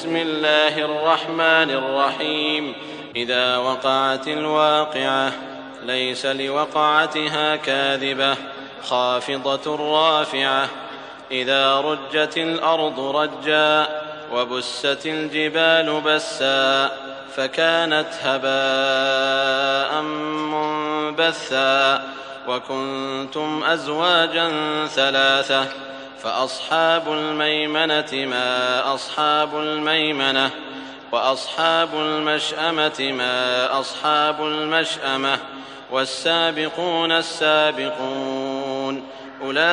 بسم الله الرحمن الرحيم. إذا وقعت الواقعة ليس لوقعتها كاذبة خافضة رافعة. إذا رجت الأرض رجا وبست الجبال بسا فكانت هباء منبثا وكنتم أزواجا ثلاثة فأصحاب الميمنة ما أصحاب الميمنة وأصحاب المشأمة ما أصحاب المشأمة والسابقون السابقون أولئك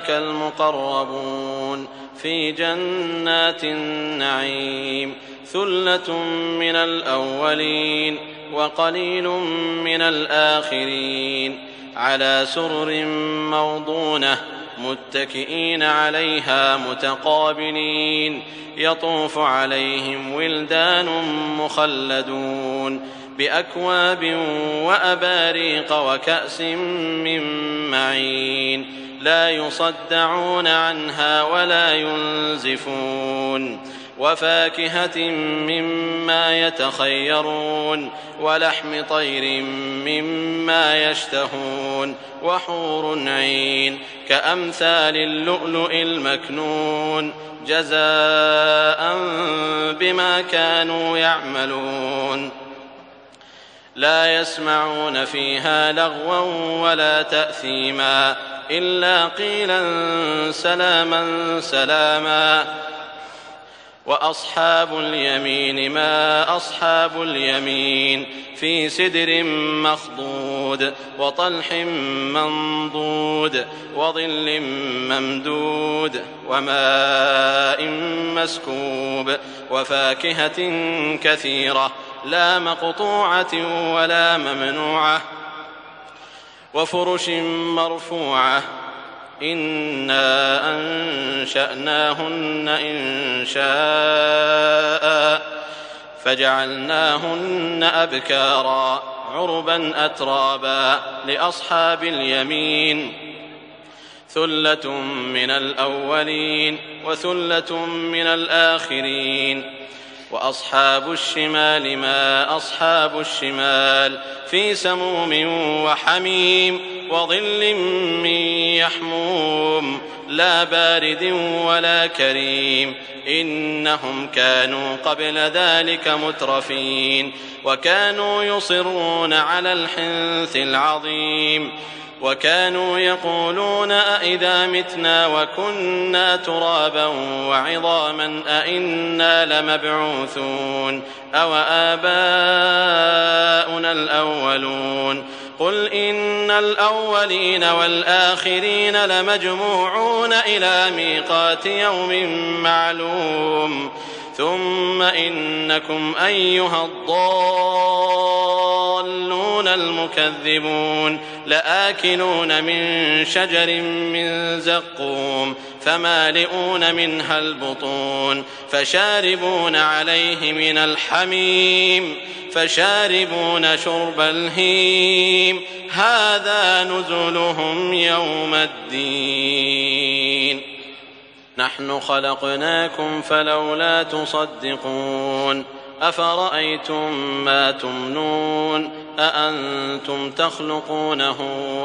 المقربون في جنات النعيم ثلة من الأولين وقليل من الآخرين على سرر موضونة متكئين عليها متقابلين يطوف عليهم ولدان مخلدون بأكواب وأباريق وكأس من معين لا يصدعون عنها ولا ينزفون وفاكهة مما يتخيرون ولحم طير مما يشتهون وحور عين كأمثال اللؤلؤ المكنون جزاء بما كانوا يعملون لا يسمعون فيها لغوا ولا تأثيما إلا قيلا سلاما سلاما. وأصحاب اليمين ما أصحاب اليمين في سدر مخضود وطلح منضود وظل ممدود وماء مسكوب وفاكهة كثيرة لا مقطوعة ولا ممنوعة وفرش مرفوعة إنا أنشأناهن إنشاء فجعلناهن أبكارا عربا أترابا لأصحاب اليمين ثلة من الأولين وثلة من الآخرين. وأصحاب الشمال ما أصحاب الشمال في سموم وحميم وظل من يحموم لا بارد ولا كريم إنهم كانوا قبل ذلك مترفين وكانوا يصرون على الحنث العظيم وكانوا يقولون أئذا متنا وكنا ترابا وعظاما أئنا لمبعوثون أو آباؤنا الأولون قل إن الأولين والآخرين لمجموعون إلى ميقات يوم معلوم ثم إنكم أيها الضالون المكذبون لآكلون من شجر من زقوم فمالئون منها البطون فشاربون عليه من الحميم فشاربون شرب الهيم هذا نزلهم يوم الدين نحن خلقناكم فلولا تصدقون أفرأيتم ما تمنون أأنتم تخلقونه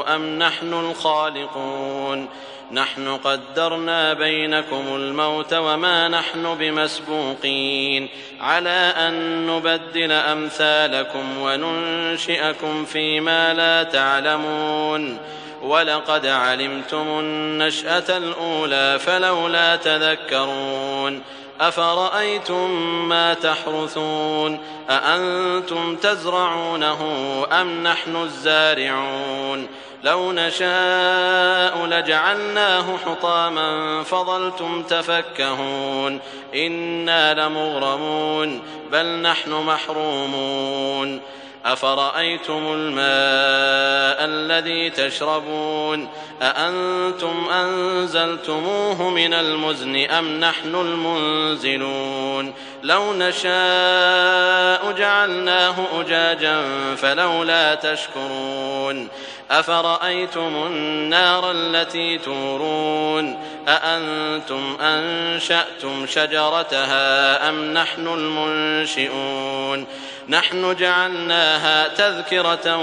أم نحن الخالقون نحن قدرنا بينكم الموت وما نحن بمسبوقين على أن نبدل أمثالكم وننشئكم فيما لا تعلمون ولقد علمتم النشأة الأولى فلولا تذكرون أفرأيتم ما تحرثون أأنتم تزرعونه أم نحن الزارعون لو نشاء لجعلناه حطاما فظلتم تفكهون إنا لمغرمون بل نحن محرومون أفرأيتم الماء الذي تشربون أأنتم أنزلتموه من المزن أم نحن المنزلون لو نشاء جعلناه أجاجا فلولا تشكرون أفرأيتم النار التي تورون أأنتم أنشأتم شجرتها أم نحن المنشئون نحن جعلناها تذكرة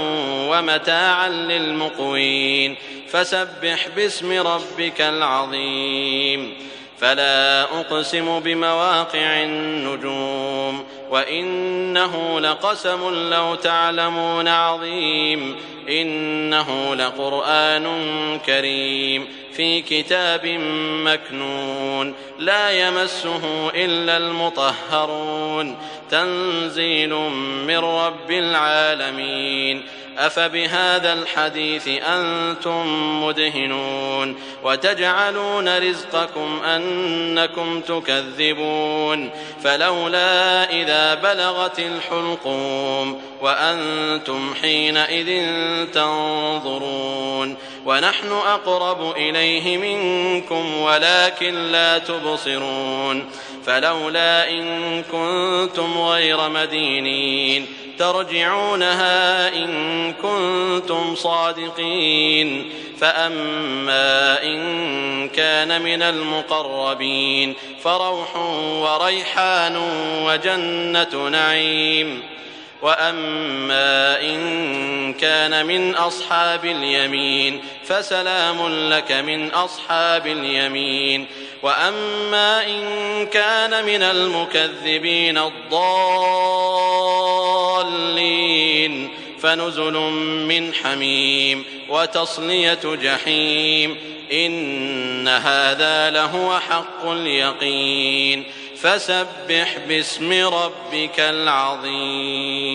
ومتاعا للمقوين فسبح باسم ربك العظيم فلا أقسم بمواقع النجوم وإنه لقسم لو تعلمون عظيم إنه لقرآن كريم في كتاب مكنون لا يمسه إلا المطهرون تنزيل من رب العالمين أفبهذا الحديث أنتم مدهنون وتجعلون رزقكم أنكم تكذبون فلولا إذا بلغت الحلقوم وأنتم حينئذ تنظرون ونحن أقرب إليه منكم ولكن لا تبصرون فلولا إن كنتم غير مدينين ترجعونها إن كنتم صادقين فأما إن كان من المقربين فروح وريحان وجنة نعيم وأما إن كان من أصحاب اليمين فسلام لك من أصحاب اليمين وأما إن كان من المكذبين الضالين فنزل من حميم وتصلية جحيم إن هذا لهو حق اليقين فسبح باسم ربك العظيم